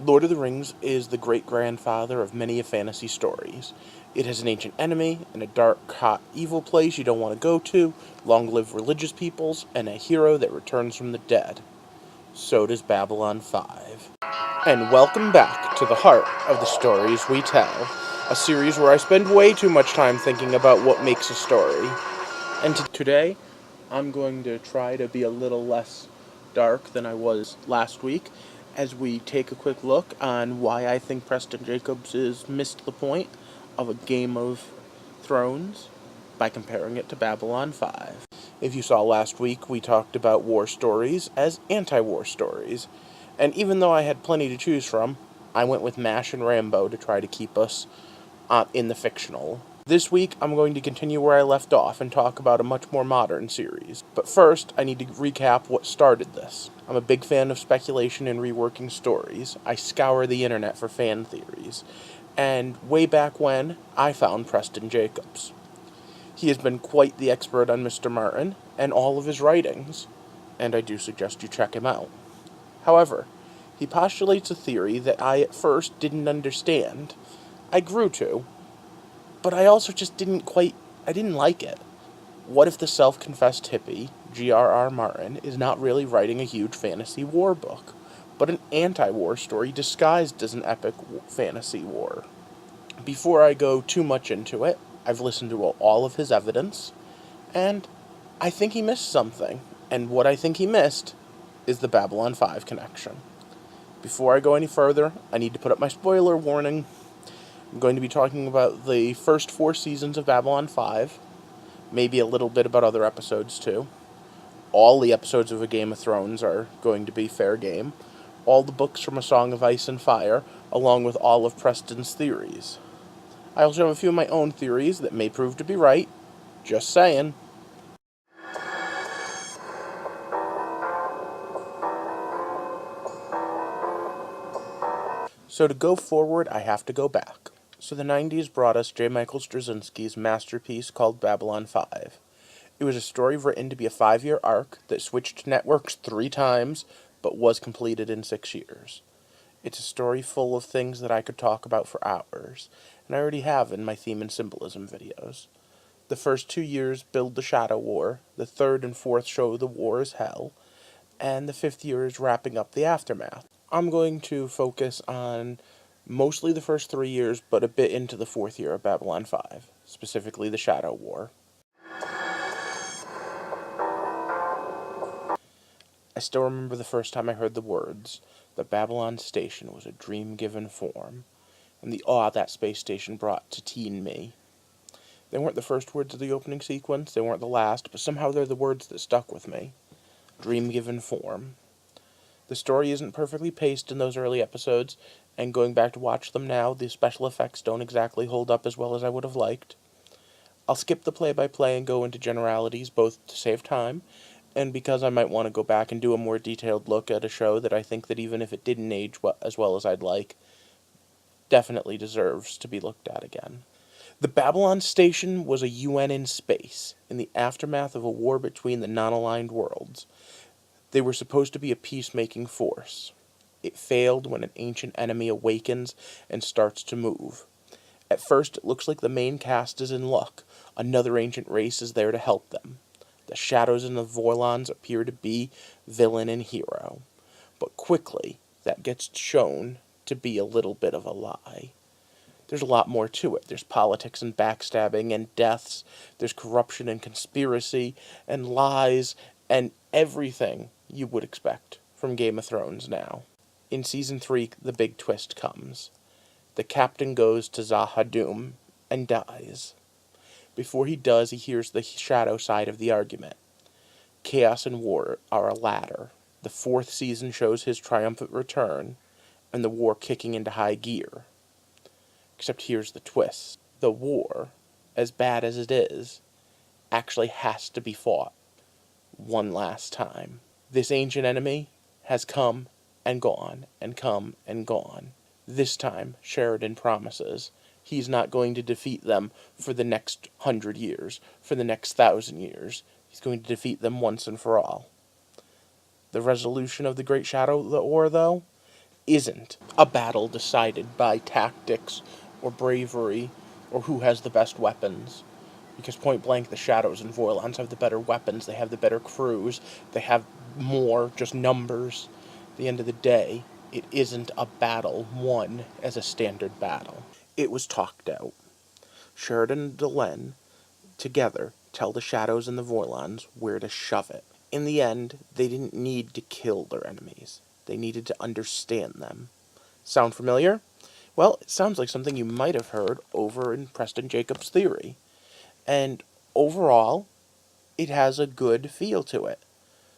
Lord of the Rings is the great-grandfather of many of fantasy stories. It has an ancient enemy, and a dark, hot, evil place you don't want to go to, long-lived religious peoples, and a hero that returns from the dead. So does Babylon 5. And welcome back to the heart of the stories we tell, a series where I spend way too much time thinking about what makes a story. And today, I'm going to try to be a little less dark than I was last week as we take a quick look on why I think Preston Jacobs has missed the point of a Game of Thrones by comparing it to Babylon 5. If you saw last week, we talked about war stories as anti-war stories. And even though I had plenty to choose from, I went with MASH and Rambo to try to keep us in the fictional. This week, I'm going to continue where I left off and talk about a much more modern series. But first, I need to recap what started this. I'm a big fan of speculation and reworking stories. I scour the internet for fan theories. And way back when, I found Preston Jacobs. He has been quite the expert on Mr. Martin and all of his writings, and I do suggest you check him out. However, he postulates a theory that I at first didn't understand. I grew to, but I also just I didn't like it. What if the self-confessed hippie, G.R.R. Martin, is not really writing a huge fantasy war book, but an anti-war story disguised as an epic fantasy war? Before I go too much into it, I've listened to all of his evidence, and I think he missed something. And what I think he missed is the Babylon 5 connection. Before I go any further, I need to put up my spoiler warning. I'm going to be talking about the first 4 seasons of Babylon 5, maybe a little bit about other episodes too. All the episodes of A Game of Thrones are going to be fair game. All the books from A Song of Ice and Fire, along with all of Preston's theories. I also have a few of my own theories that may prove to be right. Just saying. So to go forward, I have to go back. So the 90s brought us J. Michael Straczynski's masterpiece called Babylon 5. It was a story written to be a 5-year arc that switched networks 3 times, but was completed in 6 years. It's a story full of things that I could talk about for hours, and I already have in my theme and symbolism videos. The first 2 years build the Shadow War, the third and fourth show the war is hell, and the 5th year is wrapping up the aftermath. I'm going to focus on mostly the first 3 years, but a bit into the 4th year of Babylon 5, specifically the Shadow War. I still remember the first time I heard the words, "The Babylon station was a dream given form," and the awe that space station brought to teen me. They weren't the first words of the opening sequence, they weren't the last, but somehow they're the words that stuck with me. Dream given form. The story isn't perfectly paced in those early episodes, and going back to watch them now, the special effects don't exactly hold up as well as I would have liked. I'll skip the play-by-play and go into generalities, both to save time, and because I might want to go back and do a more detailed look at a show that I think that even if it didn't age as well as I'd like, definitely deserves to be looked at again. The Babylon Station was a UN in space, in the aftermath of a war between the non-aligned worlds. They were supposed to be a peacemaking force. It failed when an ancient enemy awakens and starts to move. At first, it looks like the main cast is in luck. Another ancient race is there to help them. The Shadows and the Vorlons appear to be villain and hero. But quickly, that gets shown to be a little bit of a lie. There's a lot more to it. There's politics and backstabbing and deaths. There's corruption and conspiracy and lies and everything you would expect from Game of Thrones now. In Season 3, the big twist comes. The captain goes to Zahadum and dies. Before he does, he hears the shadow side of the argument. Chaos and war are a ladder. The 4th season shows his triumphant return, and the war kicking into high gear. Except here's the twist. The war, as bad as it is, actually has to be fought one last time. This ancient enemy has come and gone and come and gone. This time, Sheridan promises, he's not going to defeat them for the next 100 years, for the next 1,000 years. He's going to defeat them once and for all. The resolution of the Great Shadow War, though, isn't a battle decided by tactics or bravery or who has the best weapons. Because point blank, the Shadows and Vorlons have the better weapons, they have the better crews, they have more, just numbers. At the end of the day, it isn't a battle won as a standard battle. It was talked out. Sheridan and Delenn, together, tell the Shadows and the Vorlons where to shove it. In the end, they didn't need to kill their enemies. They needed to understand them. Sound familiar? Well, it sounds like something you might have heard over in Preston Jacobs' theory. And overall, it has a good feel to it.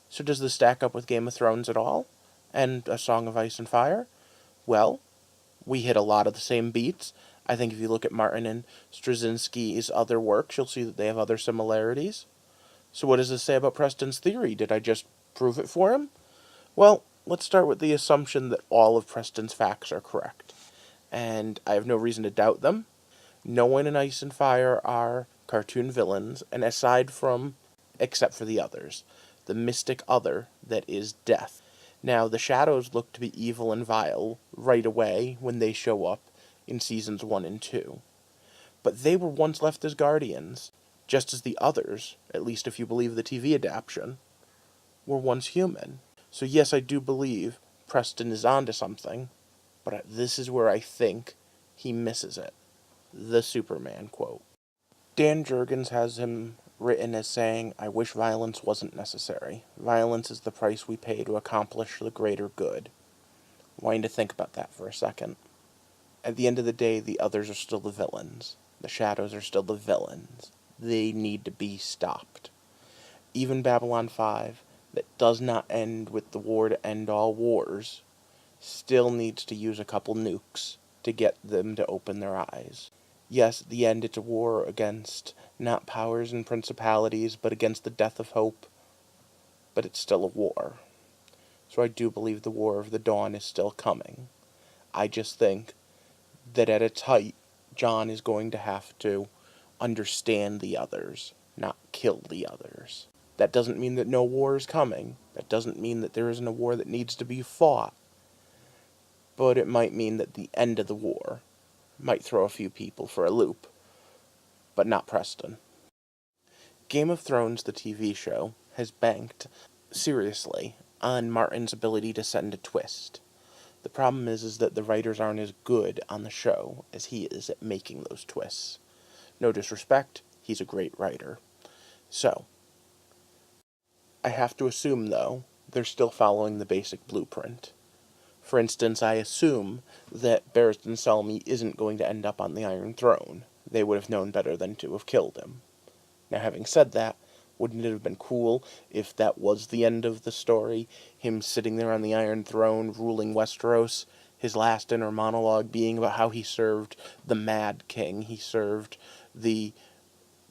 So does this stack up with Game of Thrones at all? And A Song of Ice and Fire? Well, we hit a lot of the same beats. I think if you look at Martin and Straczynski's other works, you'll see that they have other similarities. So what does this say about Preston's theory? Did I just prove it for him? Well, let's start with the assumption that all of Preston's facts are correct. And I have no reason to doubt them. No one in Ice and Fire are cartoon villains, and except for the others, the mystic other that is death. Now, the Shadows look to be evil and vile right away when they show up in seasons 1 and 2. But they were once left as guardians, just as the others, at least if you believe the TV adaptation, were once human. So yes, I do believe Preston is onto something, but this is where I think he misses it. The Superman quote. Dan Jurgens has him written as saying, "I wish violence wasn't necessary. Violence is the price we pay to accomplish the greater good." I want you to think about that for a second. At the end of the day, the others are still the villains. The Shadows are still the villains. They need to be stopped. Even Babylon 5, that does not end with the war to end all wars, still needs to use a couple nukes to get them to open their eyes. Yes, at the end it's a war against not powers and principalities, but against the death of hope. But it's still a war. So I do believe the War of the Dawn is still coming. I just think that at its height, Jon is going to have to understand the others, not kill the others. That doesn't mean that no war is coming. That doesn't mean that there isn't a war that needs to be fought. But it might mean that the end of the war might throw a few people for a loop. But not Preston. Game of Thrones, the TV show, has banked, seriously, on Martin's ability to send a twist. The problem is that the writers aren't as good on the show as he is at making those twists. No disrespect, he's a great writer. So, I have to assume, though, they're still following the basic blueprint. For instance, I assume that Barristan Selmy isn't going to end up on the Iron Throne. They would have known better than to have killed him. Now, having said that, wouldn't it have been cool if that was the end of the story? Him sitting there on the Iron Throne, ruling Westeros, his last inner monologue being about how he served the Mad King, he served the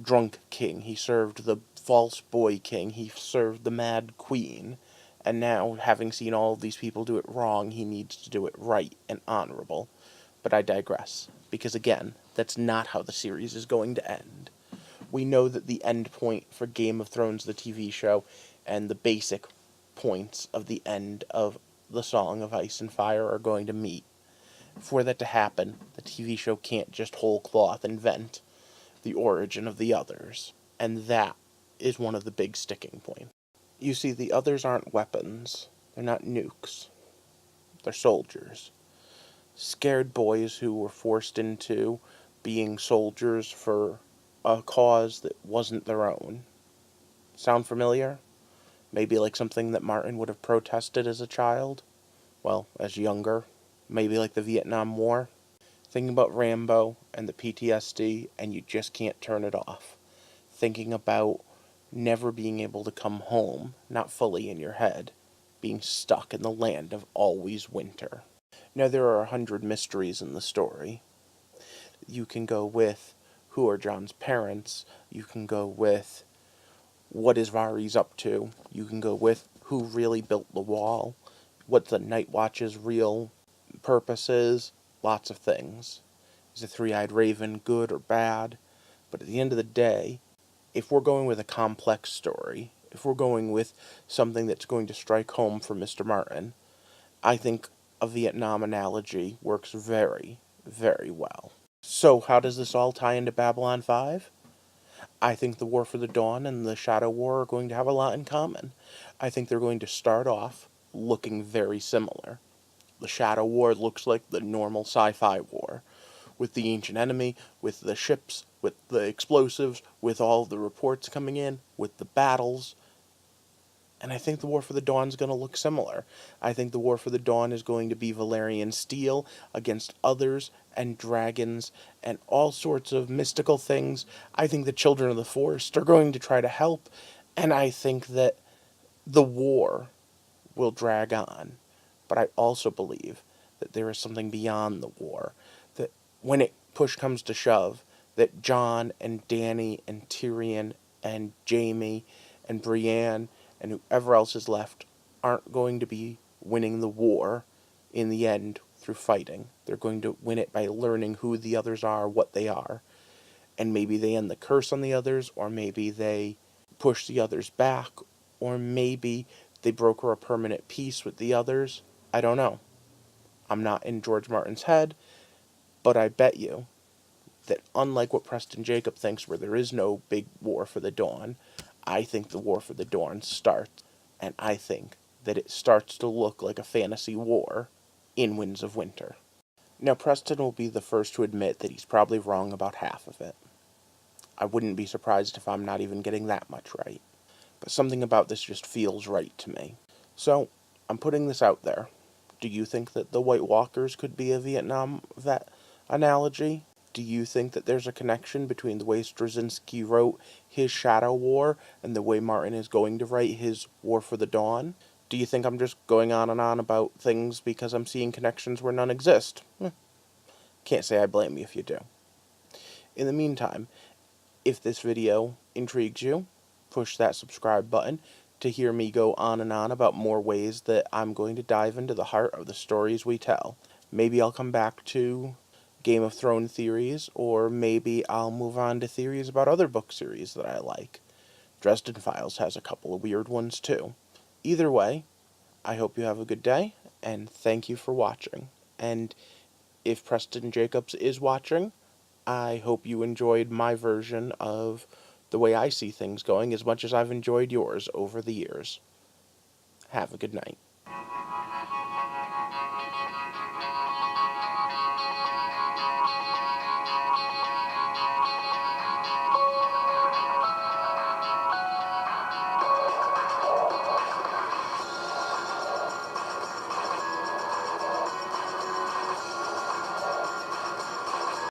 Drunk King, he served the False Boy King, he served the Mad Queen, and now, having seen all of these people do it wrong, he needs to do it right and honorable. But I digress, because again, that's not how the series is going to end. We know that the end point for Game of Thrones, the TV show, and the basic points of the end of The Song of Ice and Fire are going to meet. For that to happen, the TV show can't just whole cloth invent the origin of the others. And that is one of the big sticking points. You see, the others aren't weapons. They're not nukes. They're soldiers. Scared boys who were forced into being soldiers for a cause that wasn't their own. Sound familiar? Maybe like something that Martin would have protested as a child? Well, as younger. Maybe like the Vietnam War. Thinking about Rambo and the PTSD, and you just can't turn it off. Thinking about never being able to come home, not fully in your head, being stuck in the land of always winter. Now, there are 100 mysteries in the story. You can go with who are Jon's parents, you can go with what is Varys up to, you can go with who really built the wall, what the Night Watch's real purpose is, lots of things. Is the Three-Eyed Raven good or bad? But at the end of the day, if we're going with a complex story, if we're going with something that's going to strike home for Mr. Martin, I think a Vietnam analogy works very, very well. So, how does this all tie into Babylon 5? I think the War for the Dawn and the Shadow War are going to have a lot in common. I think they're going to start off looking very similar. The Shadow War looks like the normal sci-fi war, with the ancient enemy, with the ships, with the explosives, with all the reports coming in, with the battles. And I think the War for the Dawn is going to look similar. I think the War for the Dawn is going to be Valyrian steel against others and dragons and all sorts of mystical things. I think the Children of the Forest are going to try to help. And I think that the war will drag on. But I also believe that there is something beyond the war. That when it push comes to shove, that Jon and Dany and Tyrion and Jaime and Brienne and whoever else is left aren't going to be winning the war in the end through fighting. They're going to win it by learning who the others are, what they are. And maybe they end the curse on the others, or maybe they push the others back, or maybe they broker a permanent peace with the others. I don't know. I'm not in George Martin's head, but I bet you that unlike what Preston Jacob thinks, where there is no big war for the Dawn, I think the War for the Dawn starts, and I think that it starts to look like a fantasy war in Winds of Winter. Now, Preston will be the first to admit that he's probably wrong about half of it. I wouldn't be surprised if I'm not even getting that much right. But something about this just feels right to me. So, I'm putting this out there. Do you think that the White Walkers could be a Vietnam vet analogy? Do you think that there's a connection between the way Straczynski wrote his Shadow War and the way Martin is going to write his War for the Dawn? Do you think I'm just going on and on about things because I'm seeing connections where none exist? Can't say I blame you if you do. In the meantime, if this video intrigues you, push that subscribe button to hear me go on and on about more ways that I'm going to dive into the heart of the stories we tell. Maybe I'll come back to Game of Thrones theories, or maybe I'll move on to theories about other book series that I like. Dresden Files has a couple of weird ones too. Either way, I hope you have a good day, and thank you for watching. And if Preston Jacobs is watching, I hope you enjoyed my version of the way I see things going as much as I've enjoyed yours over the years. Have a good night.